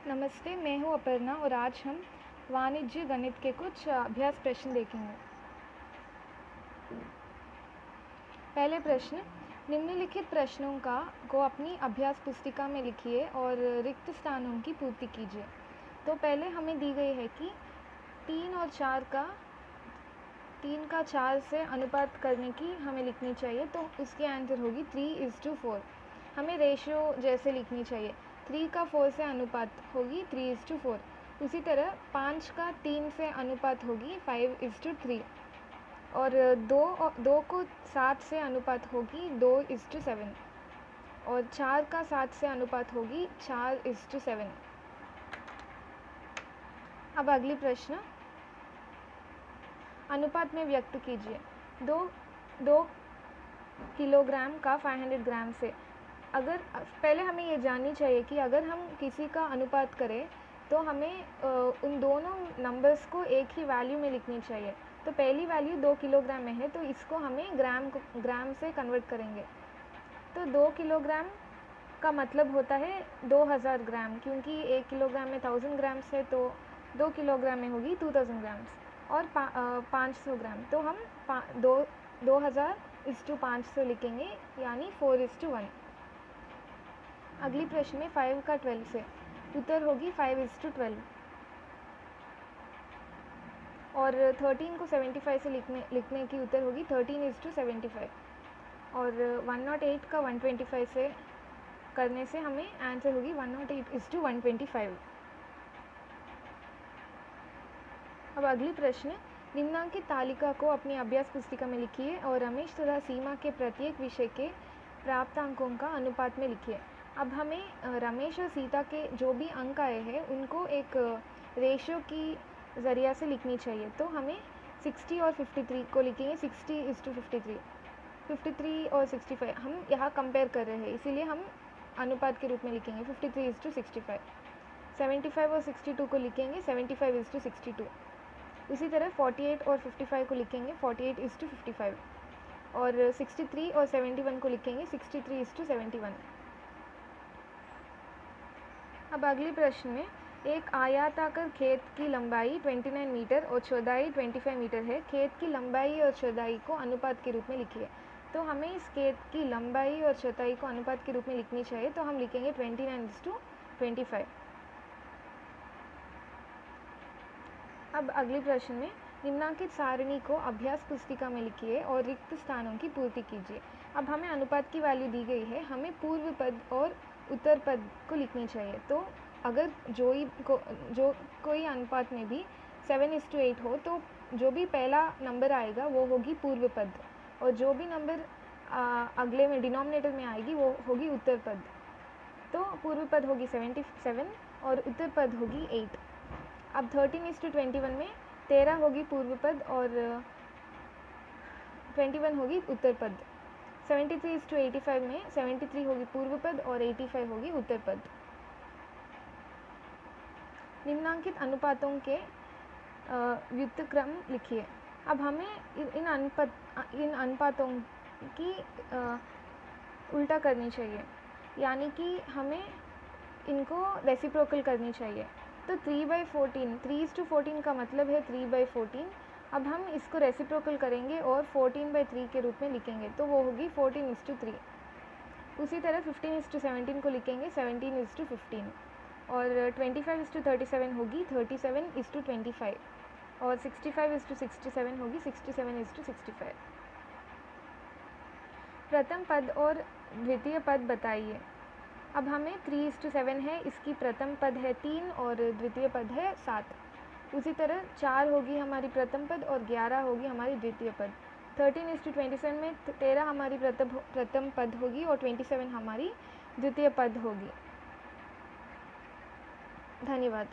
नमस्ते, मैं हूँ अपर्णा और आज हम वाणिज्य गणित के कुछ अभ्यास प्रश्न देखेंगे। पहले प्रश्न, निम्नलिखित प्रश्नों को अपनी अभ्यास पुस्तिका में लिखिए और रिक्त स्थानों की पूर्ति कीजिए। तो पहले हमें दी गई है कि 3 का 4 से अनुपात करने की हमें लिखनी चाहिए, तो उसकी आंसर होगी 3:4। हमें रेशियो जैसे लिखनी चाहिए, 3 का 4 से अनुपात होगी 3:4। उसी तरह 5 का 3 से अनुपात होगी 5:3 और 2 को 7 से अनुपात होगी 2:7 और 4 का 7 से अनुपात होगी 4:7। अब अगली प्रश्न, अनुपात में व्यक्त कीजिए। 2 किलोग्राम का 500 ग्राम से। अगर पहले हमें ये जाननी चाहिए कि अगर हम किसी का अनुपात करें तो हमें उन दोनों नंबर्स को एक ही वैल्यू में लिखनी चाहिए। तो पहली वैल्यू 2 किलोग्राम में है, तो इसको हमें ग्राम से कन्वर्ट करेंगे। तो 2 किलोग्राम का मतलब होता है 2000 ग्राम, क्योंकि 1 किलोग्राम में 1000 ग्राम्स है, तो 2 किलोग्राम में होगी 2000 ग्राम्स। और 500 ग्राम, तो हम 2000:500 लिखेंगे, यानी 4:1। अगली प्रश्न में 5 का 12 से। उत्तर होगी 5:12 और 13 को 75 से लिखने की उत्तर होगी 13:75 और 108 का 125 से करने से हमें आंसर होगी 108:125। अब अगली प्रश्न, निम्नांकित तालिका को अपनी अभ्यास पुस्तिका में लिखिए और रमेश तथा सीमा के प्रत्येक विषय के प्राप्त अंकों का अनुपात में लिखिए। अब हमें रमेश और सीता के जो भी अंक आए हैं उनको एक रेशियो की ज़रिया से लिखनी चाहिए। तो हमें 60 और 53 को लिखेंगे 60:53। 53 और 65 हम यहाँ कंपेयर कर रहे हैं, इसीलिए हम अनुपात के रूप में लिखेंगे 53:65। 75 और 62 को लिखेंगे 75:62। उसी तरह 48 और 55 को लिखेंगे 48:55 और 63 और 71 को लिखेंगे 63:71। अब अगले प्रश्न में, एक आयताकार खेत की लंबाई 29 मीटर और चौड़ाई 25 मीटर है। खेत की लंबाई और चौड़ाई को अनुपात के रूप में लिखिए। तो हमें इस खेत की लंबाई और चौड़ाई को अनुपात के रूप में लिखनी चाहिए, तो हम लिखेंगे 29:25। अब अगले प्रश्न में, निम्नांकित सारणी को अभ्यास पुस्तिका में लिखिए और रिक्त स्थानों की पूर्ति कीजिए। अब हमें अनुपात की वैल्यू दी गई है, हमें पूर्व पद और उत्तर पद को लिखनी चाहिए। तो अगर जो कोई अनुपात में भी 7:8 हो, तो जो भी पहला नंबर आएगा वो होगी पूर्व पद और जो भी नंबर अगले में डिनोमिनेटर में आएगी वो होगी उत्तर पद। तो पूर्व पद होगी 77 और उत्तर पद होगी 8। अब 13:21 में 13 होगी पूर्व पद और 21 होगी उत्तर पद। 73:85 में 73 होगी पूर्व पद और 85 होगी उत्तर पद। निम्नांकित अनुपातों के व्युत्क्रम लिखिए। अब हमें इन अनुपातों की उल्टा करनी चाहिए, यानी कि हमें इनको रेसिप्रोकल करनी चाहिए। तो 3/14, 3:14 का मतलब है 3/14। अब हम इसको रेसिप्रोकल करेंगे और 14/3 के रूप में लिखेंगे, तो वो होगी 14:3। उसी तरह 15:17 को लिखेंगे 17:15 और 25:37 होगी 37:25 और 65:67 होगी 67:65। प्रथम पद और द्वितीय पद बताइए। अब हमें 3:7 है, इसकी प्रथम पद है 3 और द्वितीय पद है 7। उसी तरह 4 होगी हमारी प्रथम पद और 11 होगी हमारी द्वितीय पद। 13:27 में 13 हमारी प्रथम पद होगी और 27 हमारी द्वितीय पद होगी। धन्यवाद।